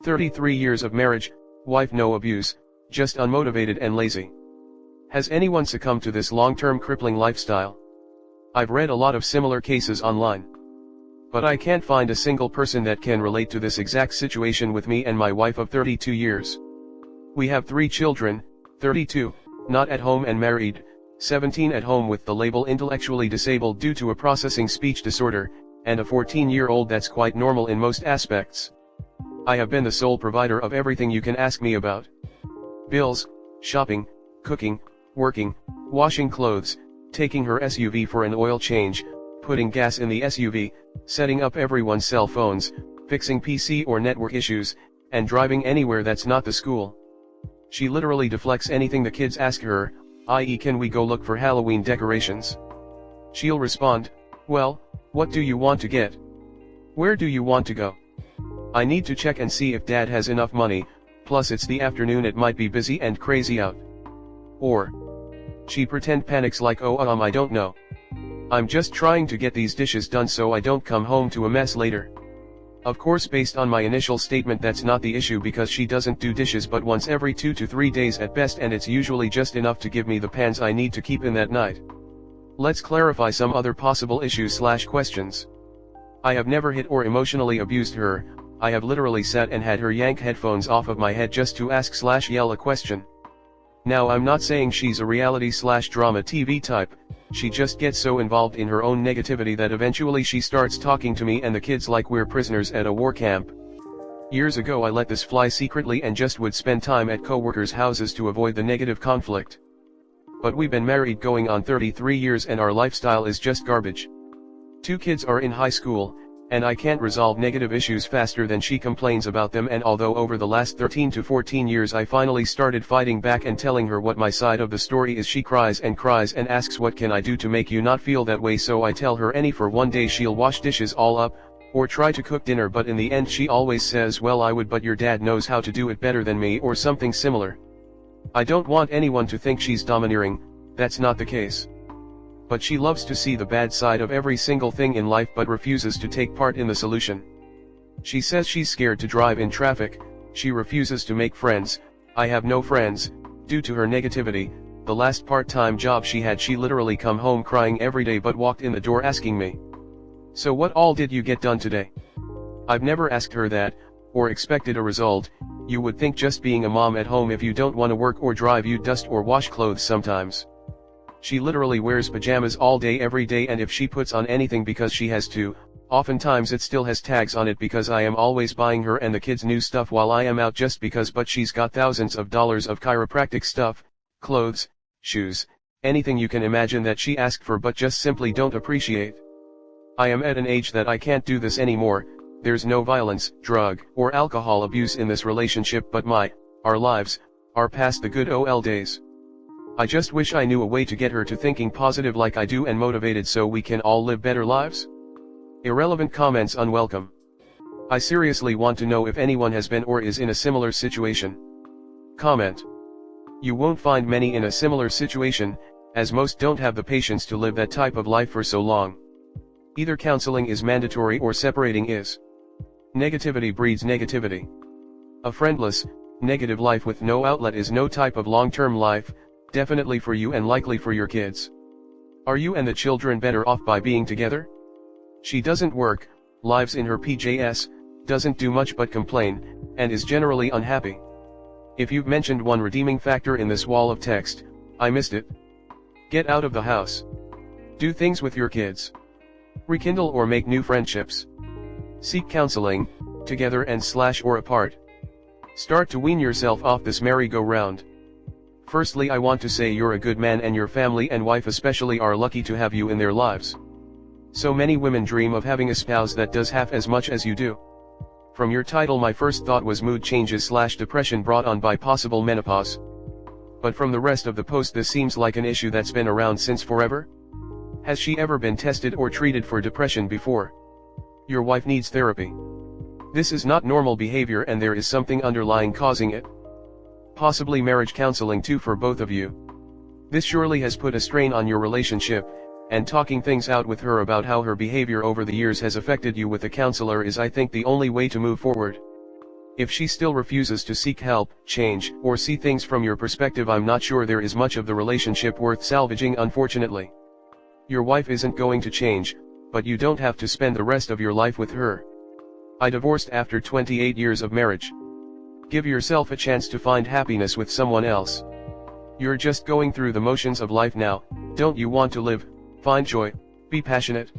33 years of marriage, wife no abuse, just unmotivated and lazy. Has anyone succumbed to this long-term crippling lifestyle? I've read a lot of similar cases online. But I can't find a single person that can relate to this exact situation with me and my wife of 32 years. We have 3 children, 32, not at home and married, 17 at home with the label intellectually disabled due to a processing speech disorder, and a 14-year-old that's quite normal in most aspects. I have been the sole provider of everything you can ask me about. Bills, shopping, cooking, working, washing clothes, taking her SUV for an oil change, putting gas in the SUV, setting up everyone's cell phones, fixing PC or network issues, and driving anywhere that's not the school. She literally deflects anything the kids ask her, i.e. can we go look for Halloween decorations? She'll respond, well, what do you want to get? Where do you want to go? I need to check and see if dad has enough money, plus it's the afternoon, it might be busy and crazy out. Or she pretend panics like, oh I don't know. I'm just trying to get these dishes done so I don't come home to a mess later. Of course, based on my initial statement, that's not the issue because she doesn't do dishes but once every 2 to 3 days at best, and it's usually just enough to give me the pans I need to keep in that night. Let's clarify some other possible issues/questions. I have never hit or emotionally abused her. I have literally sat and had her yank headphones off of my head just to ask/yell a question. Now I'm not saying she's a reality/drama TV type, she just gets so involved in her own negativity that eventually she starts talking to me and the kids like we're prisoners at a war camp. Years ago I let this fly secretly and just would spend time at co-workers' houses to avoid the negative conflict. But we've been married going on 33 years and our lifestyle is just garbage. 2 kids are in high school, and I can't resolve negative issues faster than she complains about them, and although over the last 13 to 14 years I finally started fighting back and telling her what my side of the story is, she cries and asks what can I do to make you not feel that way, so I tell her any for one day she'll wash dishes all up, or try to cook dinner, but in the end she always says, well I would but your dad knows how to do it better than me, or something similar. I don't want anyone to think she's domineering, that's not the case. But she loves to see the bad side of every single thing in life but refuses to take part in the solution. She says she's scared to drive in traffic, she refuses to make friends. I have no friends, due to her negativity. The last part-time job she had, she literally come home crying every day but walked in the door asking me, so what all did you get done today? I've never asked her that, or expected a result. You would think just being a mom at home, if you don't want to work or drive you'd dust or wash clothes sometimes. She literally wears pajamas all day every day, and if she puts on anything because she has to, oftentimes it still has tags on it because I am always buying her and the kids new stuff while I am out just because, but she's got thousands of dollars of chiropractic stuff, clothes, shoes, anything you can imagine that she asked for but just simply don't appreciate. I am at an age that I can't do this anymore. There's no violence, drug, or alcohol abuse in this relationship, but our lives, are past the good old days. I just wish I knew a way to get her to thinking positive like I do and motivated so we can all live better lives. Irrelevant comments unwelcome. I seriously want to know if anyone has been or is in a similar situation. Comment. You won't find many in a similar situation, as most don't have the patience to live that type of life for so long. Either counseling is mandatory or separating is. Negativity breeds negativity. A friendless, negative life with no outlet is no type of long-term life, definitely for you and likely for your kids. Are you and the children better off by being together? She doesn't work, lives in her PJS, doesn't do much but complain, and is generally unhappy. If you've mentioned one redeeming factor in this wall of text, I missed it. Get out of the house. Do things with your kids. Rekindle or make new friendships. Seek counseling, together and/or apart. Start to wean yourself off this merry-go-round. Firstly, I want to say you're a good man and your family and wife especially are lucky to have you in their lives. So many women dream of having a spouse that does half as much as you do. From your title, my first thought was mood changes/depression brought on by possible menopause. But from the rest of the post, this seems like an issue that's been around since forever. Has she ever been tested or treated for depression before? Your wife needs therapy. This is not normal behavior and there is something underlying causing it. Possibly marriage counseling too for both of you. This surely has put a strain on your relationship, and talking things out with her about how her behavior over the years has affected you with a counselor is, I think, the only way to move forward. If she still refuses to seek help, change, or see things from your perspective, I'm not sure there is much of the relationship worth salvaging, unfortunately. Your wife isn't going to change, but you don't have to spend the rest of your life with her. I divorced after 28 years of marriage. Give yourself a chance to find happiness with someone else. You're just going through the motions of life now. Don't you want to live, find joy, be passionate?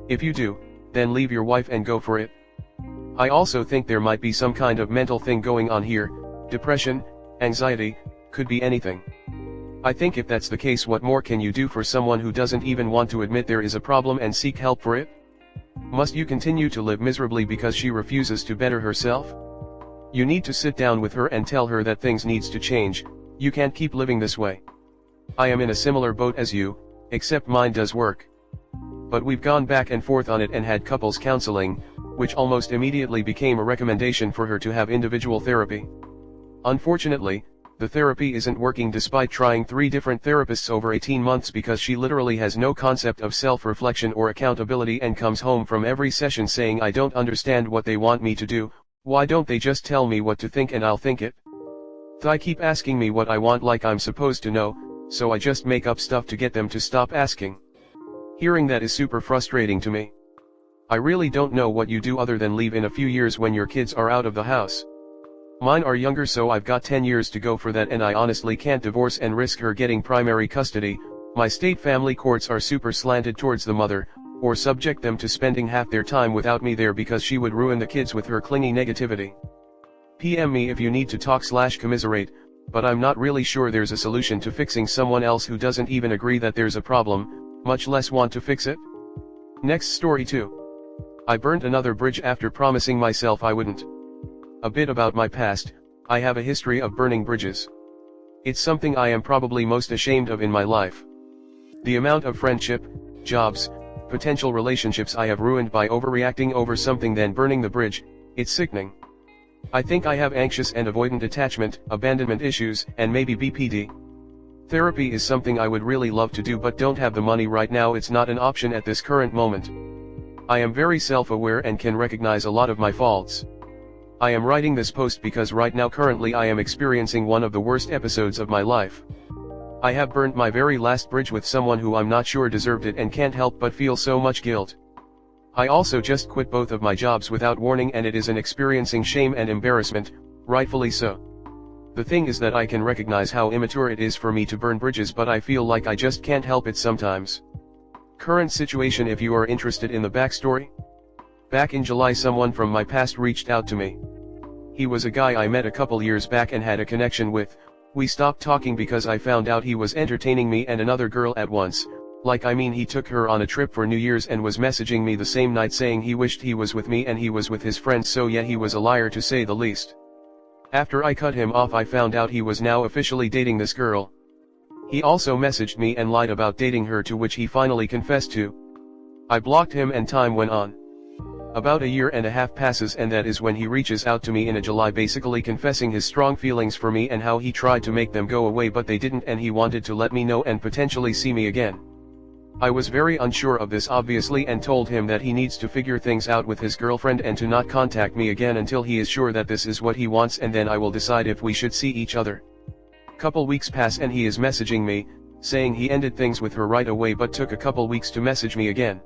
If you do, then leave your wife and go for it. I also think there might be some kind of mental thing going on here, depression, anxiety, could be anything. I think if that's the case, what more can you do for someone who doesn't even want to admit there is a problem and seek help for it? Must you continue to live miserably because she refuses to better herself? You need to sit down with her and tell her that things needs to change. You can't keep living this way. I am in a similar boat as you, except mine does work. But we've gone back and forth on it and had couples counseling, which almost immediately became a recommendation for her to have individual therapy. Unfortunately, the therapy isn't working despite trying 3 different therapists over 18 months because she literally has no concept of self-reflection or accountability and comes home from every session saying, I don't understand what they want me to do, why don't they just tell me what to think and I'll think it? They keep asking me what I want like I'm supposed to know, so I just make up stuff to get them to stop asking. Hearing that is super frustrating to me. I really don't know what you do other than leave in a few years when your kids are out of the house. Mine are younger, so I've got 10 years to go for that, and I honestly can't divorce and risk her getting primary custody. My state family courts are super slanted towards the mother, or subject them to spending half their time without me there because she would ruin the kids with her clingy negativity. PM me if you need to talk/commiserate, but I'm not really sure there's a solution to fixing someone else who doesn't even agree that there's a problem, much less want to fix it. Next story 2. I burned another bridge after promising myself I wouldn't. A bit about my past. I have a history of burning bridges. It's something I am probably most ashamed of in my life. The amount of friendship, jobs, potential relationships I have ruined by overreacting over something then burning the bridge, it's sickening. I think I have anxious and avoidant attachment, abandonment issues, and maybe BPD. Therapy is something I would really love to do but don't have the money right now. It's not an option at this current moment. I am very self-aware and can recognize a lot of my faults. I am writing this post because right now currently I am experiencing one of the worst episodes of my life. I have burnt my very last bridge with someone who I'm not sure deserved it and can't help but feel so much guilt. I also just quit both of my jobs without warning and it is an experiencing shame and embarrassment, rightfully so. The thing is that I can recognize how immature it is for me to burn bridges, but I feel like I just can't help it sometimes. Current situation: if you are interested in the backstory. Back in July someone from my past reached out to me. He was a guy I met a couple years back and had a connection with. We stopped talking because I found out he was entertaining me and another girl at once. He took her on a trip for New Year's and was messaging me the same night saying he wished he was with me and he was with his friends, so yeah, he was a liar to say the least. After I cut him off I found out he was now officially dating this girl. He also messaged me and lied about dating her, to which he finally confessed to. I blocked him and time went on. About a year and a half passes and that is when he reaches out to me in July, basically confessing his strong feelings for me and how he tried to make them go away but they didn't, and he wanted to let me know and potentially see me again. I was very unsure of this obviously and told him that he needs to figure things out with his girlfriend and to not contact me again until he is sure that this is what he wants, and then I will decide if we should see each other. Couple weeks pass and he is messaging me, saying he ended things with her right away but took a couple weeks to message me again.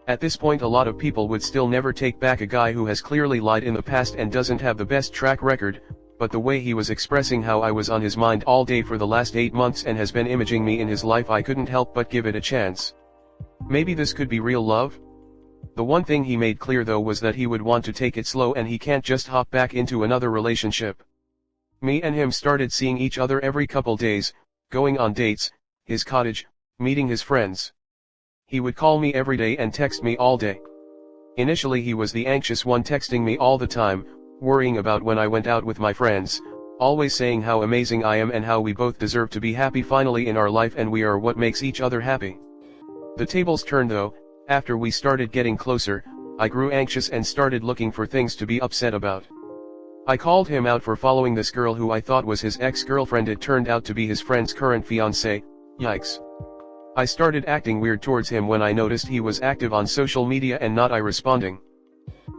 At this point a lot of people would still never take back a guy who has clearly lied in the past and doesn't have the best track record, but the way he was expressing how I was on his mind all day for the last 8 months and has been imaging me in his life, I couldn't help but give it a chance. Maybe this could be real love? The one thing he made clear though was that he would want to take it slow and he can't just hop back into another relationship. Me and him started seeing each other every couple days, going on dates, his cottage, meeting his friends. He would call me every day and text me all day. Initially he was the anxious one, texting me all the time, worrying about when I went out with my friends, always saying how amazing I am and how we both deserve to be happy finally in our life and we are what makes each other happy. The tables turned though. After we started getting closer, I grew anxious and started looking for things to be upset about. I called him out for following this girl who I thought was his ex-girlfriend. It turned out to be his friend's current fiancée. Yikes. I started acting weird towards him when I noticed he was active on social media and not I responding.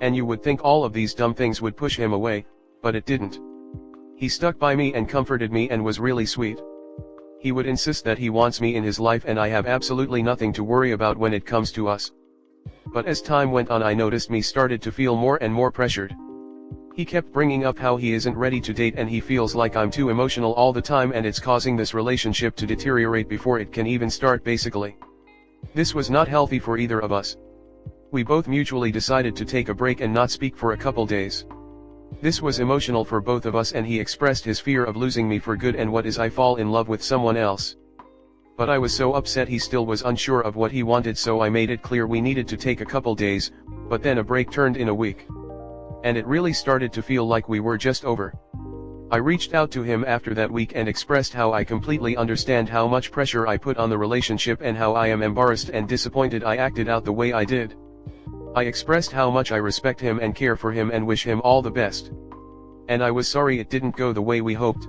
And you would think all of these dumb things would push him away, but it didn't. He stuck by me and comforted me and was really sweet. He would insist that he wants me in his life and I have absolutely nothing to worry about when it comes to us. But as time went on I noticed me started to feel more and more pressured. He kept bringing up how he isn't ready to date and he feels like I'm too emotional all the time and it's causing this relationship to deteriorate before it can even start basically. This was not healthy for either of us. We both mutually decided to take a break and not speak for a couple days. This was emotional for both of us and he expressed his fear of losing me for good and what is I fall in love with someone else. But I was so upset he still was unsure of what he wanted so I made it clear we needed to take a couple days, but then a break turned in a week. And it really started to feel like we were just over. I reached out to him after that week and expressed how I completely understand how much pressure I put on the relationship and how I am embarrassed and disappointed I acted out the way I did. I expressed how much I respect him and care for him and wish him all the best. And I was sorry it didn't go the way we hoped.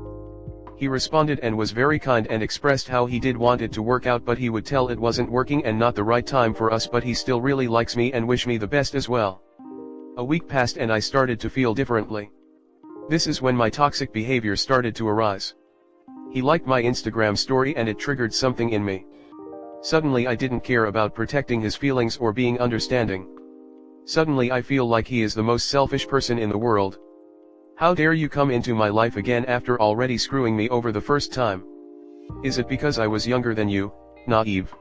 He responded and was very kind and expressed how he did want it to work out but he would tell it wasn't working and not the right time for us but he still really likes me and wish me the best as well. A week passed and I started to feel differently. This is when my toxic behavior started to arise. He liked my Instagram story and it triggered something in me. Suddenly I didn't care about protecting his feelings or being understanding. Suddenly I feel like he is the most selfish person in the world. How dare you come into my life again after already screwing me over the first time? Is it because I was younger than you, naive?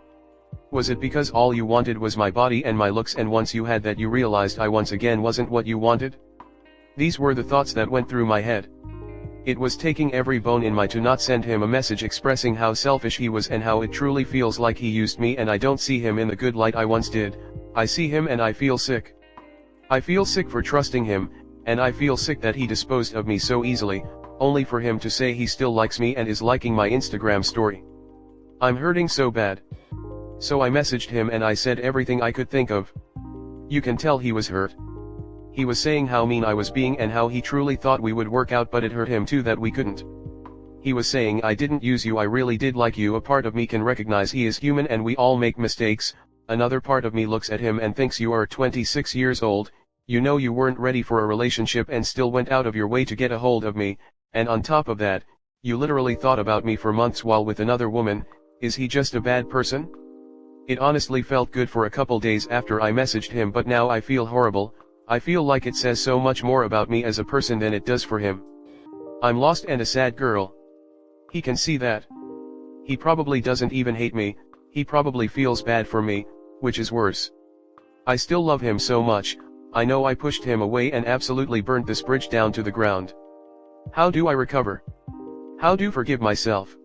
Was it because all you wanted was my body and my looks and once you had that you realized I once again wasn't what you wanted? These were the thoughts that went through my head. It was taking every bone in my to not send him a message expressing how selfish he was and how it truly feels like he used me and I don't see him in the good light I once did. I see him and I feel sick. I feel sick for trusting him, and I feel sick that he disposed of me so easily, only for him to say he still likes me and is liking my Instagram story. I'm hurting so bad. So I messaged him and I said everything I could think of. You can tell he was hurt. He was saying how mean I was being and how he truly thought we would work out but it hurt him too that we couldn't. He was saying I didn't use you, I really did like you. A part of me can recognize he is human and we all make mistakes. Another part of me looks at him and thinks you are 26 years old, you know you weren't ready for a relationship and still went out of your way to get a hold of me, and on top of that, you literally thought about me for months while with another woman. Is he just a bad person? It honestly felt good for a couple days after I messaged him but now I feel horrible. I feel like it says so much more about me as a person than it does for him. I'm lost and a sad girl. He can see that. He probably doesn't even hate me, he probably feels bad for me, which is worse. I still love him so much. I know I pushed him away and absolutely burnt this bridge down to the ground. How do I recover? How do I forgive myself?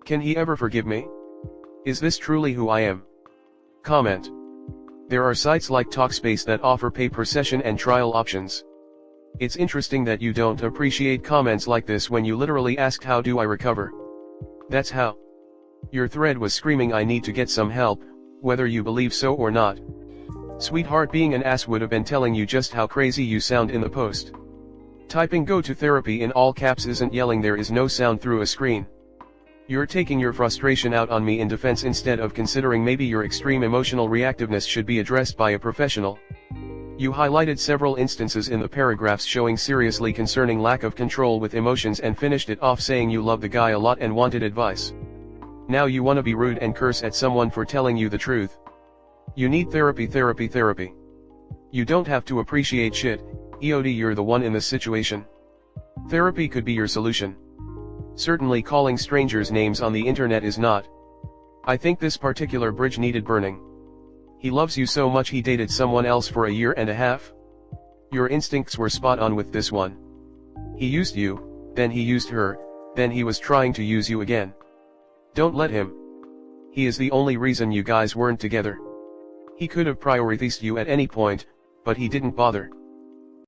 Can he ever forgive me? Is this truly who I am? Comment. There are sites like Talkspace that offer pay-per-session and trial options. It's interesting that you don't appreciate comments like this when you literally asked how do I recover? That's how. Your thread was screaming I need to get some help, whether you believe so or not. Sweetheart, being an ass would have been telling you just how crazy you sound in the post. Typing go to therapy in all caps isn't yelling there is no sound through a screen. You're taking your frustration out on me in defense instead of considering maybe your extreme emotional reactiveness should be addressed by a professional. You highlighted several instances in the paragraphs showing seriously concerning lack of control with emotions and finished it off saying you love the guy a lot and wanted advice. Now you wanna be rude and curse at someone for telling you the truth. You need therapy, therapy, therapy. You don't have to appreciate shit, EOD, you're the one in this situation. Therapy could be your solution. Certainly calling strangers names on the internet is not. I think this particular bridge needed burning. He loves you so much he dated someone else for a year and a half. Your instincts were spot on with this one. He used you, then he used her, then he was trying to use you again. Don't let him. He is the only reason you guys weren't together. He could have prioritized you at any point, but he didn't bother.